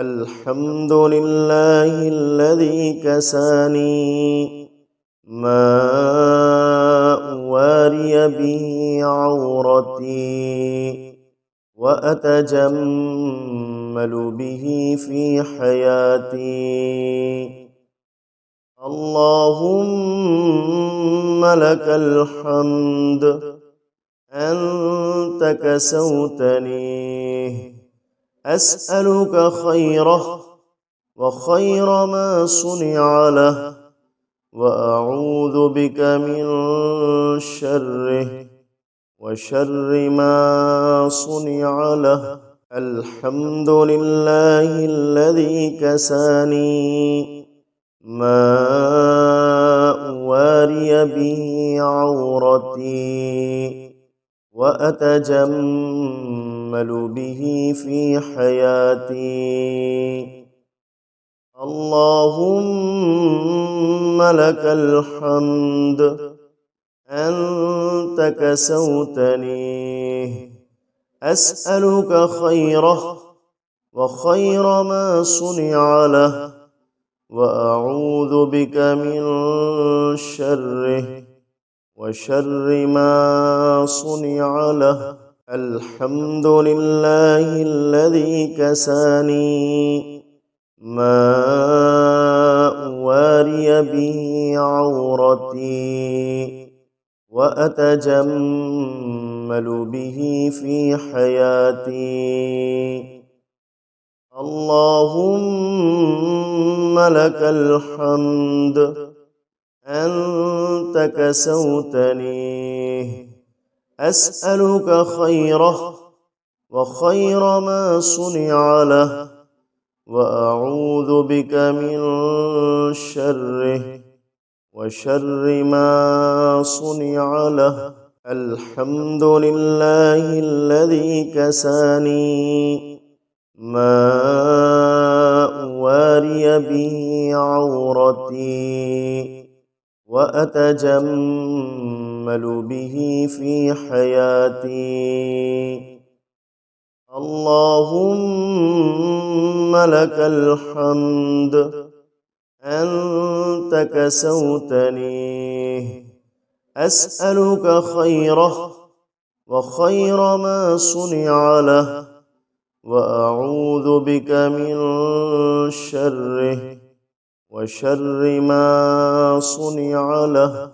الحمد لله الذي كساني ما أواري به عورتي وأتجمل به في حياتي. اللهم لك الحمد أنت كسوتني، أسألك خيره وخير ما صنع له، وأعوذ بك من شره وشر ما صنع له. الحمد لله الذي كساني ما أواري به عورتي وأتجمل به في حياتي. اللهم لك الحمد أنت كسوتني، أسألك خيره وخير ما صنع له، وأعوذ بك من شره وشر ما صنع له. الحمد لله الذي كساني ما أواري به عورتي وأتجمل به في حياتي. اللهم لك الحمد أنت كسوتني، أسألك خيره وخير ما صنع له، وأعوذ بك من شره وشر ما صنع له. الحمد لله الذي كساني ما أواري به عورتي وأتجمل به في حياتي. اللهم لك الحمد أنت كسوتني، أسألك خيره وخير ما صنع له، وأعوذ بك من شره وشر ما صنع له.